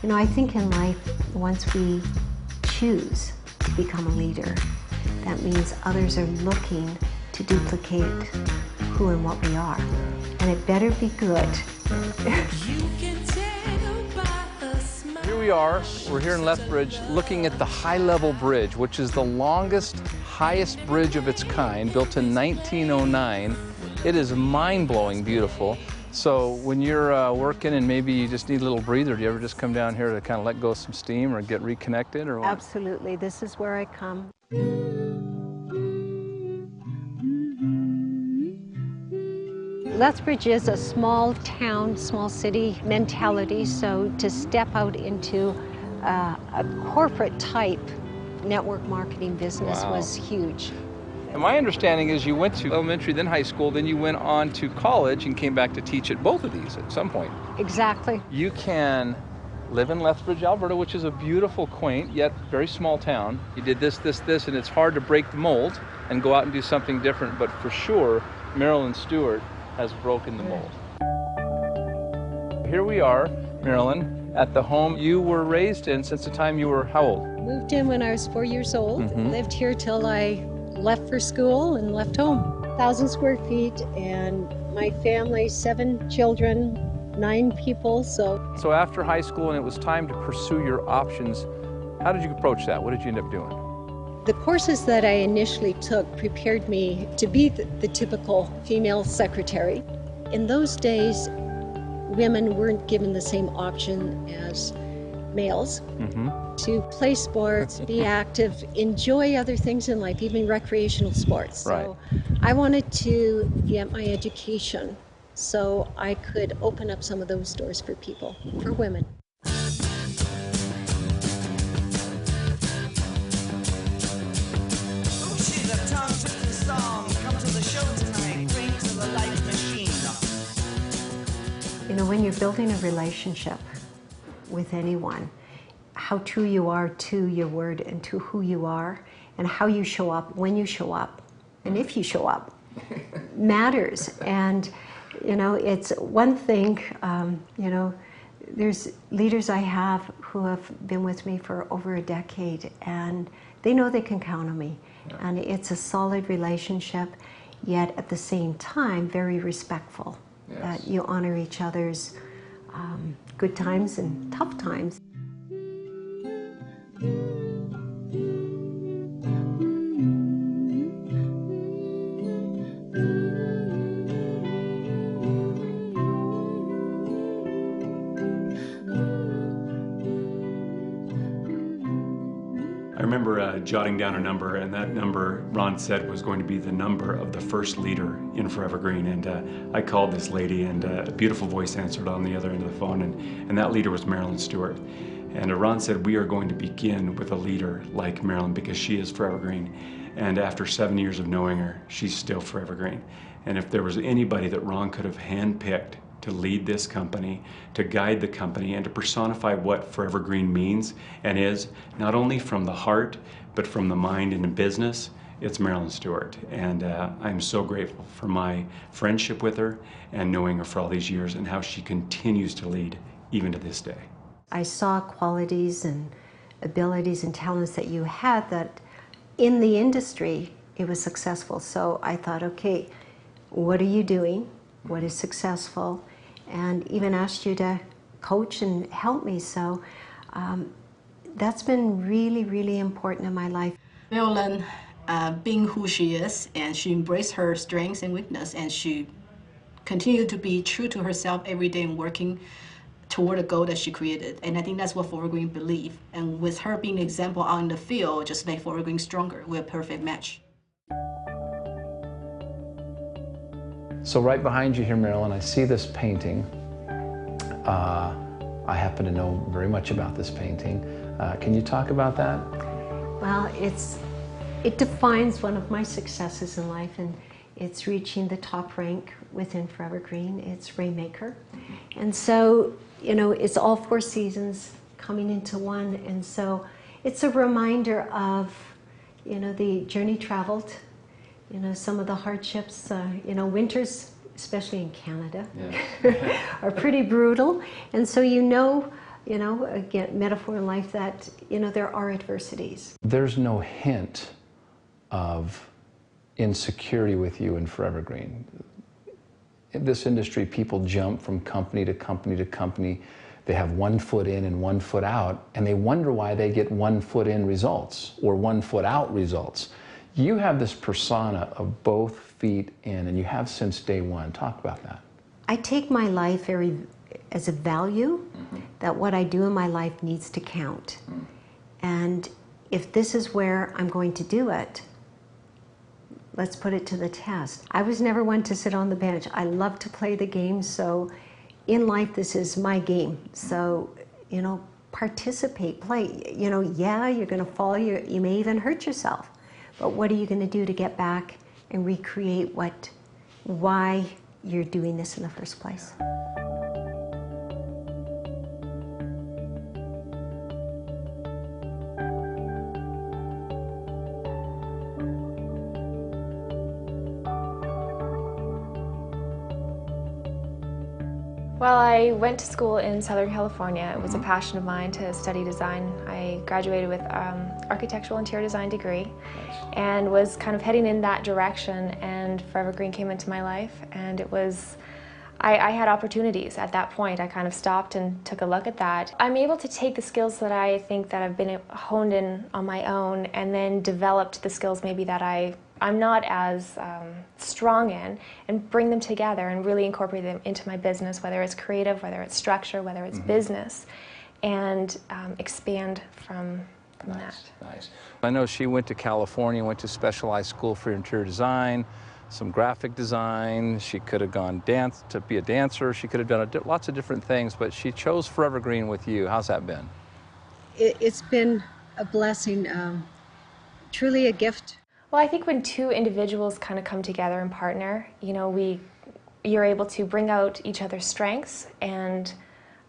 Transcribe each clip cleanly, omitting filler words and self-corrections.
You know, I think in life, once we choose to become a leader, that means others are looking to duplicate who and what we are. And it better be good. Here we are, we're here in Lethbridge looking at the high-level bridge, which is the longest, highest bridge of its kind, built in 1909. It is mind-blowing beautiful. So when you're working and maybe you just need a little breather, do you ever just come down here to kind of let go of some steam or get reconnected or what? Absolutely, this is where I come. Lethbridge is a small town, small city mentality, so to step out into a corporate type network marketing business was huge. And my understanding is you went to elementary, then high school, then you went on to college and came back to teach at both of these at some point. Exactly. You can live in Lethbridge, Alberta, which is a beautiful, quaint, yet very small town. You did this, and it's hard to break the mold and go out and do something different, but for sure, Marilyn Stewart has broken the mold. Here we are, Marilyn, at the home you were raised in since the time you were how old? Moved in when I was 4 years old. Lived here till I left for school and left home. 1,000 square feet, and my family, 7 children, 9 people, so. So after high school and it was time to pursue your options, how did you approach that? What did you end up doing? The courses that I initially took prepared me to be the typical female secretary. In those days, women weren't given the same option as males to play sports, be active, enjoy other things in life, even recreational sports. So I wanted to get my education so I could open up some of those doors for people, for women. You know, when you're building a relationship with anyone, how true you are to your word and to who you are and how you show up, when you show up, and if you show up, matters. And, you know, it's one thing, you know, there's leaders I have who have been with me for over a decade, and they know they can count on me. And it's a solid relationship, yet at the same time, very respectful. That you honor each other's good times and tough times. I remember jotting down a number, and that number, Ron said, was going to be the number of the first leader in Forever Green. And I called this lady, and a beautiful voice answered on the other end of the phone, and that leader was Marilyn Stewart. And Ron said, we are going to begin with a leader like Marilyn because she is Forever Green. And after 7 years of knowing her, she's still Forever Green. And if there was anybody that Ron could have handpicked to lead this company, to guide the company, and to personify what Forever Green means and is, not only from the heart, but from the mind and the business, it's Marilyn Stewart. And I'm so grateful for my friendship with her and knowing her for all these years and how she continues to lead even to this day. I saw qualities and abilities and talents that you had that in the industry, it was successful. So I thought, okay, what are you doing? What is successful? And even asked you to coach and help me. So that's been really, really important in my life. Marilyn, being who she is, and she embraced her strengths and weakness, and she continued to be true to herself every day and working toward a goal that she created. And I think that's what Forever Green believe. And with her being an example out in the field, just make Forever Green stronger. We're a perfect match. So right behind you here, Marilyn, I see this painting. I happen to know very much about this painting. Can you talk about that? Well, it defines one of my successes in life, and it's reaching the top rank within Forever Green. It's Rainmaker. And so, you know, it's all 4 seasons coming into one, and so it's a reminder of, you know, the journey traveled, you know, some of the hardships, you know, winters, especially in Canada, are pretty brutal. And so, you know, you know, again, metaphor in life that, you know, there are adversities. There's no hint of insecurity with you in Forever Green. In this industry, people jump from company to company to company. They have 1 foot in and 1 foot out, and they wonder why they get 1 foot in results or 1 foot out results. You have this persona of both feet in, and you have since day one. Talk about that. I take my life very as a value, that what I do in my life needs to count. And if this is where I'm going to do it, let's put it to the test. I was never one to sit on the bench. I love to play the game, so in life this is my game. So, you know, participate, play. You know, yeah, you're going to fall, you may even hurt yourself, but what are you going to do to get back and recreate why you're doing this in the first place? Well, I went to school in Southern California. It was a passion of mine to study design. I graduated with architectural interior design degree and was kind of heading in that direction, and Forever Green came into my life, and it was, I had opportunities at that point. I kind of stopped and took a look at that. I'm able to take the skills that I think that I've been honed in on my own and then developed the skills maybe that I'm not as strong in, and bring them together and really incorporate them into my business, whether it's creative, whether it's structure, whether it's business, and expand from that. Nice. I know she went to California, went to specialized school for interior design, some graphic design. She could have gone to be a dancer. She could have done lots of different things, but she chose Forever Green with you. How's that been? It's been a blessing, truly a gift. Well, I think when two individuals kind of come together and partner, you know, you're able to bring out each other's strengths and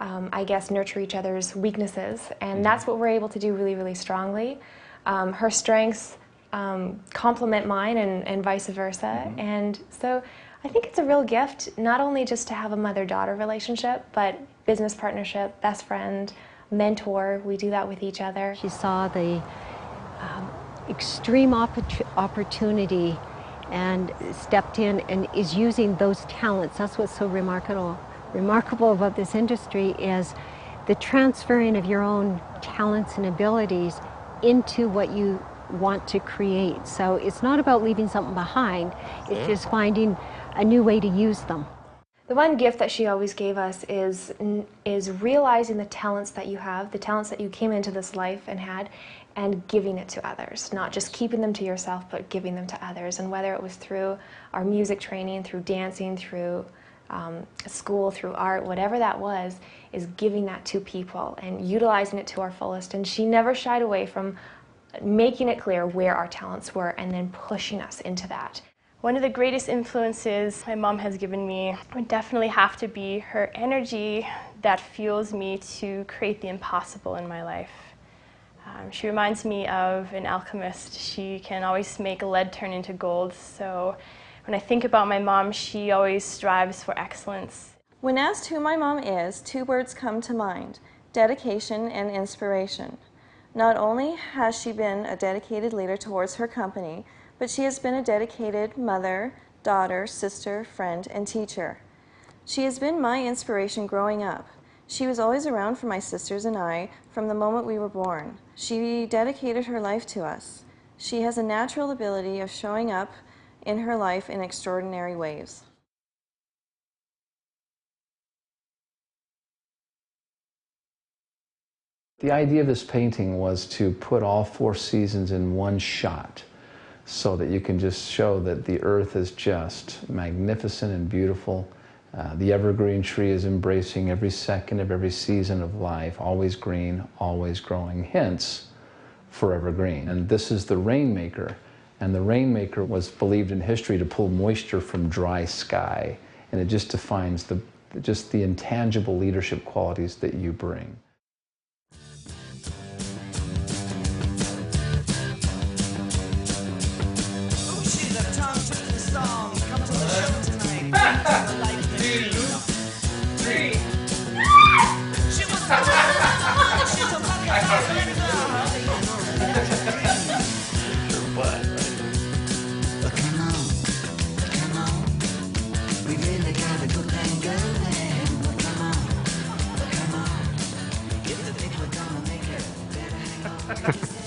I guess nurture each other's weaknesses, and that's what we're able to do really, really strongly. Her strengths complement mine and vice versa, and so I think it's a real gift, not only just to have a mother-daughter relationship, but business partnership, best friend, mentor. We do that with each other. She saw the extreme opportunity and stepped in and is using those talents. That's what's so remarkable about this industry, is the transferring of your own talents and abilities into what you want to create. So it's not about leaving something behind, it's just finding a new way to use them. The one gift that she always gave us is realizing the talents that you have, the talents that you came into this life and had, and giving it to others, not just keeping them to yourself, but giving them to others. And whether it was through our music training, through dancing, through school, through art, whatever that was, is giving that to people and utilizing it to our fullest. And she never shied away from making it clear where our talents were and then pushing us into that. One of the greatest influences my mom has given me would definitely have to be her energy that fuels me to create the impossible in my life. She reminds me of an alchemist. She can always make lead turn into gold. So when I think about my mom, she always strives for excellence. When asked who my mom is, two words come to mind: dedication and inspiration. Not only has she been a dedicated leader towards her company, but she has been a dedicated mother, daughter, sister, friend, and teacher. She has been my inspiration growing up. She was always around for my sisters and I from the moment we were born. She dedicated her life to us. She has a natural ability of showing up in her life in extraordinary ways. The idea of this painting was to put all 4 seasons in one shot, so that you can just show that the earth is just magnificent and beautiful. The evergreen tree is embracing every second of every season of life, always green, always growing, hence forever green. And this is the rainmaker, and the rainmaker was believed in history to pull moisture from dry sky, and it just defines the intangible leadership qualities that you bring. She was it.